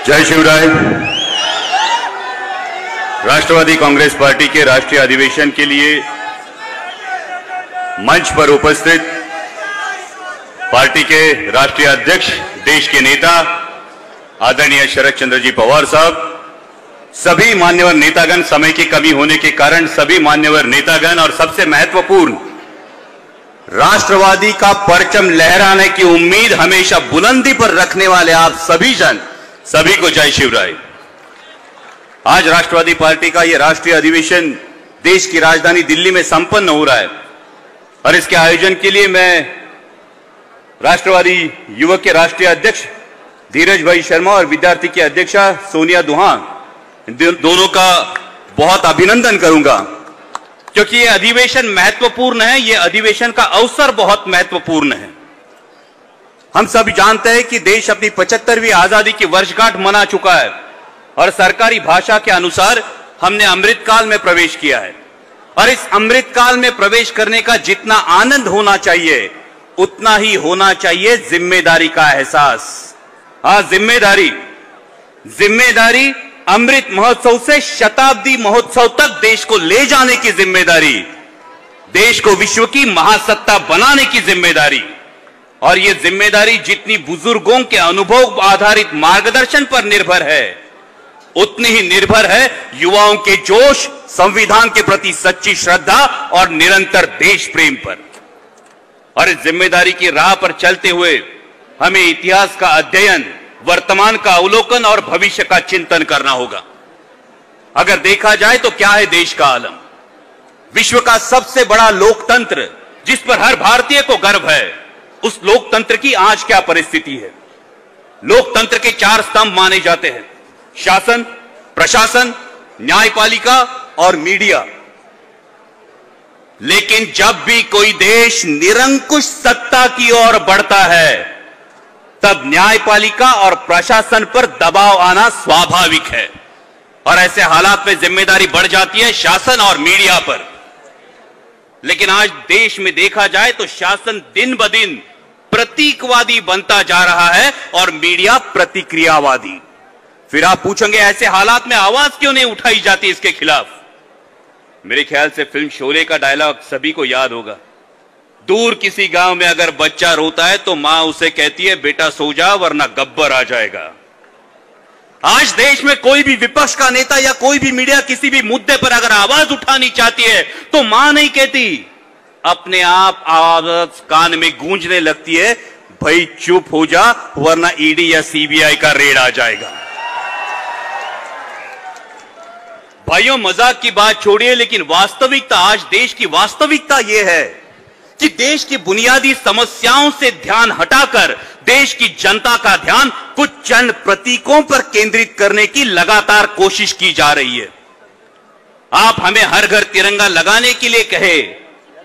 जय शिवराय। राष्ट्रवादी कांग्रेस पार्टी के राष्ट्रीय अधिवेशन के लिए मंच पर उपस्थित पार्टी के राष्ट्रीय अध्यक्ष, देश के नेता आदरणीय शरद चंद्र जी पवार साहब, सभी मान्यवर नेतागण, समय की कमी होने के कारण सभी मान्यवर नेतागण और सबसे महत्वपूर्ण राष्ट्रवादी का परचम लहराने की उम्मीद हमेशा बुलंदी पर रखने वाले आप सभी जन, सभी को जय शिवराय। आज राष्ट्रवादी पार्टी का यह राष्ट्रीय अधिवेशन देश की राजधानी दिल्ली में संपन्न हो रहा है और इसके आयोजन के लिए मैं राष्ट्रवादी युवक के राष्ट्रीय अध्यक्ष धीरज भाई शर्मा और विद्यार्थी की अध्यक्षा सोनिया दुहान दोनों का बहुत अभिनंदन करूंगा, क्योंकि यह अधिवेशन महत्वपूर्ण है। यह अधिवेशन का अवसर बहुत महत्वपूर्ण है। हम सभी जानते हैं कि देश अपनी 75वीं आजादी की वर्षगांठ मना चुका है और सरकारी भाषा के अनुसार हमने अमृतकाल में प्रवेश किया है और इस अमृतकाल में प्रवेश करने का जितना आनंद होना चाहिए उतना ही होना चाहिए जिम्मेदारी का एहसास। हाँ, जिम्मेदारी अमृत महोत्सव से शताब्दी महोत्सव तक देश को ले जाने की जिम्मेदारी, देश को विश्व की महासत्ता बनाने की जिम्मेदारी, और यह जिम्मेदारी जितनी बुजुर्गों के अनुभव आधारित मार्गदर्शन पर निर्भर है उतनी ही निर्भर है युवाओं के जोश, संविधान के प्रति सच्ची श्रद्धा और निरंतर देश प्रेम पर। और इस जिम्मेदारी की राह पर चलते हुए हमें इतिहास का अध्ययन, वर्तमान का अवलोकन और भविष्य का चिंतन करना होगा। अगर देखा जाए तो क्या है देश का आलम? विश्व का सबसे बड़ा लोकतंत्र जिस पर हर भारतीय को गर्व है, उस लोकतंत्र की आज क्या परिस्थिति है? लोकतंत्र के 4 स्तंभ माने जाते हैं: शासन, प्रशासन, न्यायपालिका और मीडिया। लेकिन जब भी कोई देश निरंकुश सत्ता की ओर बढ़ता है तब न्यायपालिका और प्रशासन पर दबाव आना स्वाभाविक है और ऐसे हालात में जिम्मेदारी बढ़ जाती है शासन और मीडिया पर। लेकिन आज देश में देखा जाए तो शासन दिन ब दिन प्रतीकवादी बनता जा रहा है और मीडिया प्रतिक्रियावादी। फिर आप पूछेंगे ऐसे हालात में आवाज क्यों नहीं उठाई जाती इसके खिलाफ? मेरे ख्याल से फिल्म शोले का डायलॉग सभी को याद होगा। दूर किसी गांव में अगर बच्चा रोता है तो मां उसे कहती है, बेटा सो जा वरना गब्बर आ जाएगा। आज देश में कोई भी विपक्ष का नेता या कोई भी मीडिया किसी भी मुद्दे पर अगर आवाज उठानी चाहती है तो मां नहीं कहती, अपने आप आवाज कान में गूंजने लगती है, भाई चुप हो जा वरना ईडी या सीबीआई का रेड आ जाएगा। भाइयों, मजाक की बात छोड़िए, लेकिन वास्तविकता, आज देश की वास्तविकता यह है कि देश की बुनियादी समस्याओं से ध्यान हटाकर देश की जनता का ध्यान कुछ चंद प्रतीकों पर केंद्रित करने की लगातार कोशिश की जा रही है। आप हमें हर घर तिरंगा लगाने के लिए कहे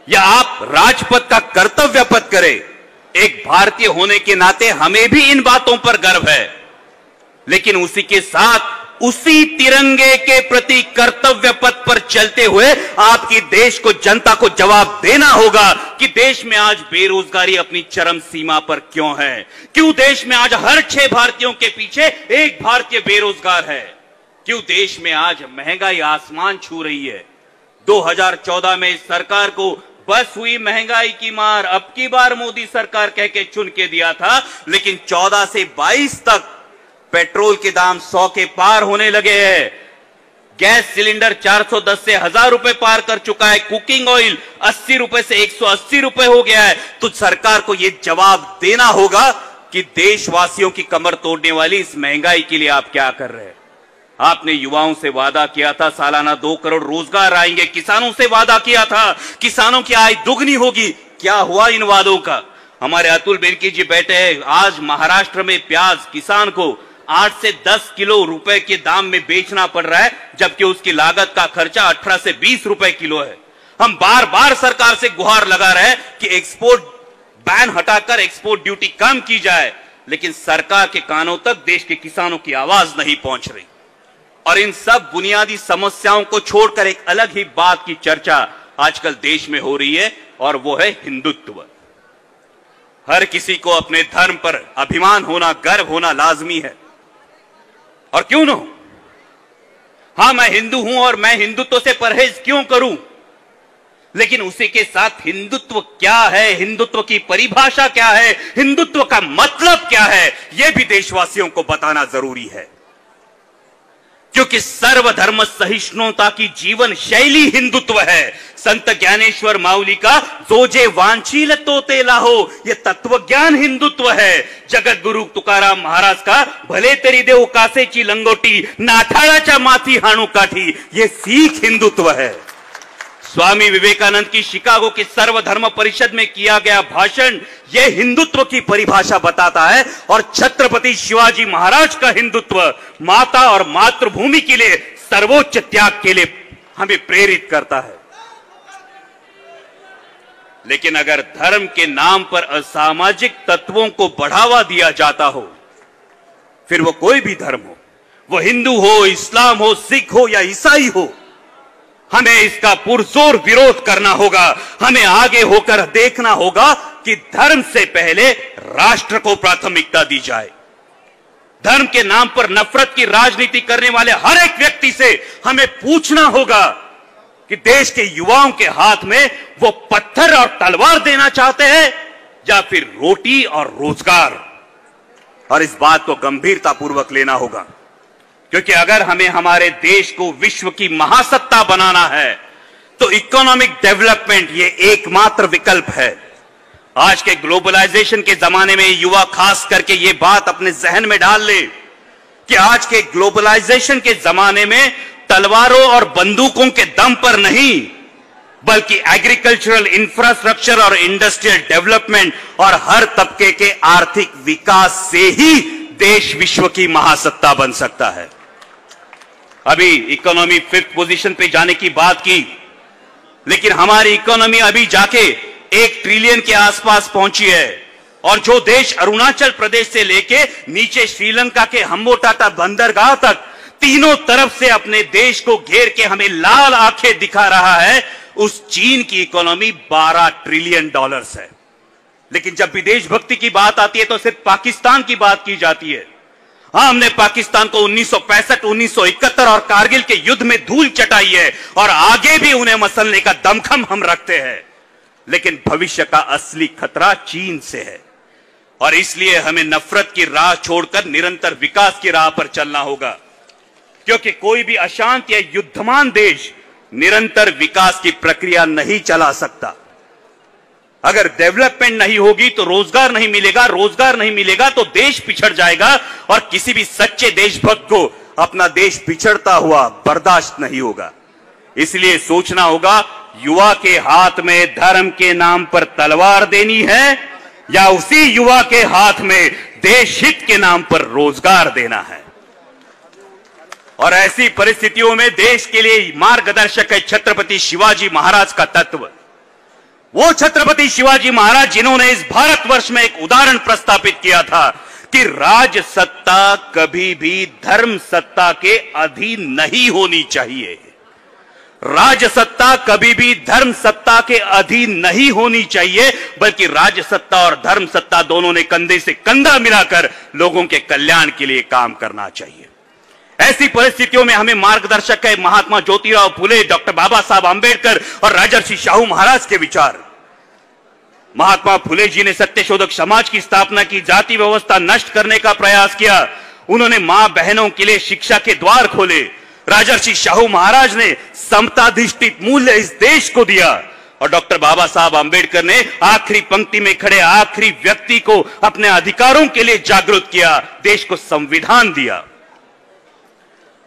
या आप राजपथ का कर्तव्य पथ करें, एक भारतीय होने के नाते हमें भी इन बातों पर गर्व है। लेकिन उसी के साथ उसी तिरंगे के प्रति कर्तव्य पथ पर चलते हुए आपकी देश को, जनता को जवाब देना होगा कि देश में आज बेरोजगारी अपनी चरम सीमा पर क्यों है? क्यों देश में आज हर 6 भारतीयों के पीछे एक भारतीय बेरोजगार है? क्यों देश में आज महंगाई आसमान छू रही है? 2014 में इस सरकार को बस हुई महंगाई की मार, अब की बार मोदी सरकार कह के चुन के दिया था, लेकिन 14 से 22 तक पेट्रोल के दाम 100 के पार होने लगे हैं। गैस सिलेंडर 410 से 1000 रुपए पार कर चुका है। कुकिंग ऑयल 80 रुपए से 180 रुपए हो गया है। तो सरकार को यह जवाब देना होगा कि देशवासियों की कमर तोड़ने वाली इस महंगाई के लिए आप क्या कर रहे हैं? आपने युवाओं से वादा किया था सालाना 2 करोड़ रोजगार आएंगे, किसानों से वादा किया था किसानों की आय दुगनी होगी। क्या हुआ इन वादों का? हमारे अतुल बेनकी जी बैठे हैं। आज महाराष्ट्र में प्याज किसान को 8 से 10 किलो रुपए के दाम में बेचना पड़ रहा है, जबकि उसकी लागत का खर्चा 18 से 20 रुपए किलो है। हम बार बार सरकार से गुहार लगा रहे हैं कि एक्सपोर्ट बैन हटाकर एक्सपोर्ट ड्यूटी कम की जाए, लेकिन सरकार के कानों तक देश के किसानों की आवाज नहीं पहुंच रही। और इन सब बुनियादी समस्याओं को छोड़कर एक अलग ही बात की चर्चा आजकल देश में हो रही है, और वो है हिंदुत्व। हर किसी को अपने धर्म पर अभिमान होना, गर्व होना लाजमी है। और क्यों न हो? हां, मैं हिंदू हूं और मैं हिंदुत्व से परहेज क्यों करूं, लेकिन उसी के साथ हिंदुत्व क्या है, हिंदुत्व की परिभाषा क्या है, हिंदुत्व का मतलब क्या है, यह भी देशवासियों को बताना जरूरी है। क्योंकि सर्वधर्म सहिष्णुता की जीवन शैली हिंदुत्व है। संत ज्ञानेश्वर माउली का जो जे वांछील तो ते लाहो, यह तत्वज्ञान हिंदुत्व है। जगत गुरु तुकाराम महाराज का भले तरी देव कासेची लंगोटी, नाठाळाच्या माथी हाणू काठी, यह सीख हिंदुत्व है। स्वामी विवेकानंद की शिकागो के सर्वधर्म परिषद में किया गया भाषण यह हिंदुत्व की परिभाषा बताता है। और छत्रपति शिवाजी महाराज का हिंदुत्व माता और मातृभूमि के लिए सर्वोच्च त्याग के लिए हमें प्रेरित करता है। लेकिन अगर धर्म के नाम पर असामाजिक तत्वों को बढ़ावा दिया जाता हो, फिर वो कोई भी धर्म हो, वो हिंदू हो, इस्लाम हो, सिख हो या ईसाई हो, हमें इसका पुरजोर विरोध करना होगा। हमें आगे होकर देखना होगा कि धर्म से पहले राष्ट्र को प्राथमिकता दी जाए। धर्म के नाम पर नफरत की राजनीति करने वाले हर एक व्यक्ति से हमें पूछना होगा कि देश के युवाओं के हाथ में वो पत्थर और तलवार देना चाहते हैं या फिर रोटी और रोजगार। और इस बात को गंभीरतापूर्वक लेना होगा, क्योंकि अगर हमें हमारे देश को विश्व की महासत्ता बनाना है तो इकोनॉमिक डेवलपमेंट ये एकमात्र विकल्प है। आज के ग्लोबलाइजेशन के जमाने में युवा खास करके ये बात अपने जहन में डाल ले कि आज के ग्लोबलाइजेशन के जमाने में तलवारों और बंदूकों के दम पर नहीं, बल्कि एग्रीकल्चरल इंफ्रास्ट्रक्चर और इंडस्ट्रियल डेवलपमेंट और हर तबके के आर्थिक विकास से ही देश विश्व की महासत्ता बन सकता है। अभी इकोनॉमी 5th पोजीशन पे जाने की बात की, लेकिन हमारी इकोनॉमी अभी जाके 1 ट्रिलियन के आसपास पहुंची है। और जो देश अरुणाचल प्रदेश से लेके नीचे श्रीलंका के हम्बोटाटा बंदरगाह तक तीनों तरफ से अपने देश को घेर के हमें लाल आंखें दिखा रहा है, उस चीन की इकोनॉमी $12 ट्रिलियन है। लेकिन जब भी देशभक्ति की बात आती है तो सिर्फ पाकिस्तान की बात की जाती है। हां, हमने पाकिस्तान को 1965, 1971 और कारगिल के युद्ध में धूल चटाई है और आगे भी उन्हें मसलने का दमखम हम रखते हैं। लेकिन भविष्य का असली खतरा चीन से है और इसलिए हमें नफरत की राह छोड़कर निरंतर विकास की राह पर चलना होगा, क्योंकि कोई भी अशांत या युद्धमान देश निरंतर विकास की प्रक्रिया नहीं चला सकता। अगर डेवलपमेंट नहीं होगी तो रोजगार नहीं मिलेगा, रोजगार नहीं मिलेगा तो देश पिछड़ जाएगा और किसी भी सच्चे देशभक्त को अपना देश पिछड़ता हुआ बर्दाश्त नहीं होगा। इसलिए सोचना होगा, युवा के हाथ में धर्म के नाम पर तलवार देनी है या उसी युवा के हाथ में देश हित के नाम पर रोजगार देना है। और ऐसी परिस्थितियों में देश के लिए मार्गदर्शक है छत्रपति शिवाजी महाराज का तत्व। वो छत्रपति शिवाजी महाराज जिन्होंने इस भारतवर्ष में एक उदाहरण प्रस्तापित किया था कि राज सत्ता कभी भी धर्म सत्ता के अधीन नहीं होनी चाहिए। राजसत्ता कभी भी धर्म सत्ता के अधीन नहीं होनी चाहिए, बल्कि राजसत्ता और धर्म सत्ता दोनों ने कंधे से कंधा मिलाकर लोगों के कल्याण के लिए काम करना चाहिए। ऐसी परिस्थितियों में हमें मार्गदर्शक है महात्मा ज्योतिराव फुले, डॉक्टर बाबा साहब आंबेडकर और राजर्षि शाहू महाराज के विचार। महात्मा फुले जी ने सत्यशोधक समाज की स्थापना की, जाति व्यवस्था नष्ट करने का प्रयास किया। उन्होंने मां बहनों के लिए शिक्षा के द्वार खोले। राजर्षि शाहू महाराज ने समताधिष्ठित मूल्य इस देश को दिया और डॉक्टर बाबा साहब आंबेडकर ने आखिरी पंक्ति में खड़े आखिरी व्यक्ति को अपने अधिकारों के लिए जागरूक किया, देश को संविधान दिया।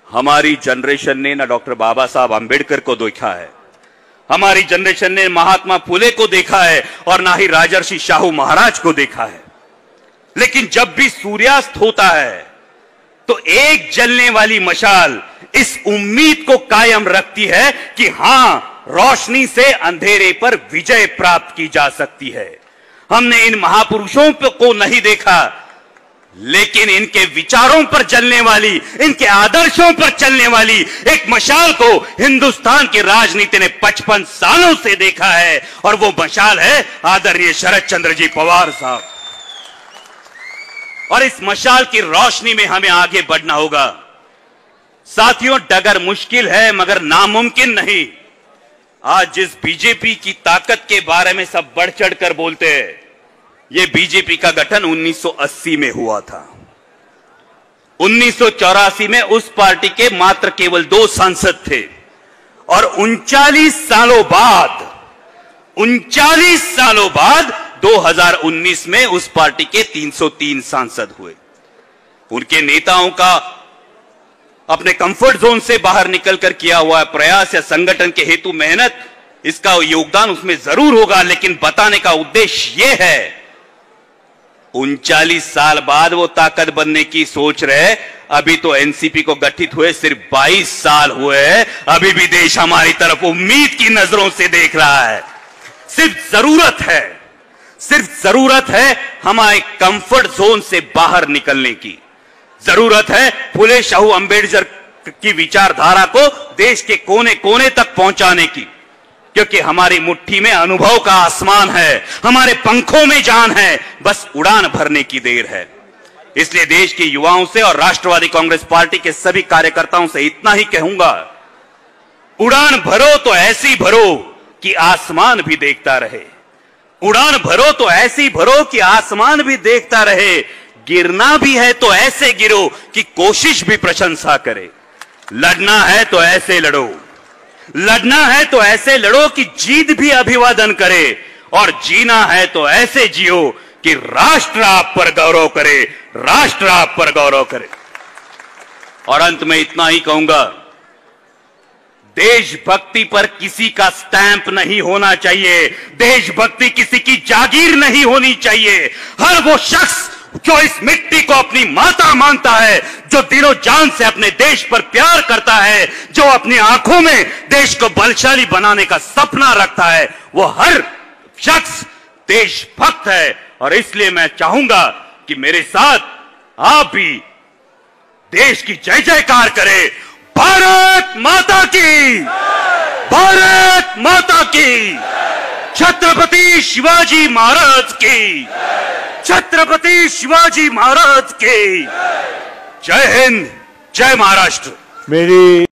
हमारी जनरेशन ने ना डॉक्टर बाबा साहब आंबेडकर को देखा है, हमारी जनरेशन ने महात्मा फुले को देखा है और ना ही राजर्षि शाहू महाराज को देखा है। लेकिन जब भी सूर्यास्त होता है तो एक जलने वाली मशाल इस उम्मीद को कायम रखती है कि हां, रोशनी से अंधेरे पर विजय प्राप्त की जा सकती है। हमने इन महापुरुषों को नहीं देखा, लेकिन इनके विचारों पर चलने वाली, इनके आदर्शों पर चलने वाली एक मशाल को हिंदुस्तान की राजनीति ने 55 सालों से देखा है और वो मशाल है आदरणीय शरद चंद्र जी पवार साहब। और इस मशाल की रोशनी में हमें आगे बढ़ना होगा। साथियों, डगर मुश्किल है मगर नामुमकिन नहीं। आज जिस बीजेपी की ताकत के बारे में सब बढ़ चढ़ कर बोलते हैं, यह बीजेपी का गठन 1980 में हुआ था। 1984 में उस पार्टी के मात्र केवल 2 सांसद थे और 39 सालों बाद 2019 में उस पार्टी के 303 सांसद हुए। उनके नेताओं का अपने कंफर्ट जोन से बाहर निकलकर किया हुआ प्रयास या संगठन के हेतु मेहनत, इसका योगदान उसमें जरूर होगा, लेकिन बताने का उद्देश्य यह है 39 साल बाद वो ताकत बनने की सोच रहे। अभी तो एनसीपी को गठित हुए सिर्फ 22 साल हुए हैं। अभी भी देश हमारी तरफ उम्मीद की नजरों से देख रहा है। सिर्फ जरूरत है हमारे कंफर्ट जोन से बाहर निकलने की। जरूरत है फुले शाहू अंबेडकर की विचारधारा को देश के कोने कोने तक पहुंचाने की, क्योंकि हमारी मुट्ठी में अनुभव का आसमान है, हमारे पंखों में जान है, बस उड़ान भरने की देर है। इसलिए देश के युवाओं से और राष्ट्रवादी कांग्रेस पार्टी के सभी कार्यकर्ताओं से इतना ही कहूंगा, उड़ान भरो तो ऐसी भरो कि आसमान भी देखता रहे। उड़ान भरो तो ऐसी भरो कि आसमान भी देखता रहे। गिरना भी है तो ऐसे गिरो कि कोशिश भी प्रशंसा करे। लड़ना है तो ऐसे लड़ो, लड़ना है तो ऐसे लड़ो कि जीत भी अभिवादन करे, और जीना है तो ऐसे जियो कि राष्ट्र आप पर गौरव करे, राष्ट्र आप पर गौरव करे। और अंत में इतना ही कहूंगा, देशभक्ति पर किसी का स्टैंप नहीं होना चाहिए, देशभक्ति किसी की जागीर नहीं होनी चाहिए। हर वो शख्स जो इस मिट्टी को अपनी माता मानता है, जो दिलो जान से अपने देश पर प्यार करता है, जो अपनी आंखों में देश को बलशाली बनाने का सपना रखता है, वो हर शख्स देशभक्त है। और इसलिए मैं चाहूंगा कि मेरे साथ आप भी देश की जय जयकार करें। भारत माता की, भारत माता की, छत्रपति शिवाजी महाराज की, छत्रपति शिवाजी महाराज की। जय हिंद, जय महाराष्ट्र। मेरी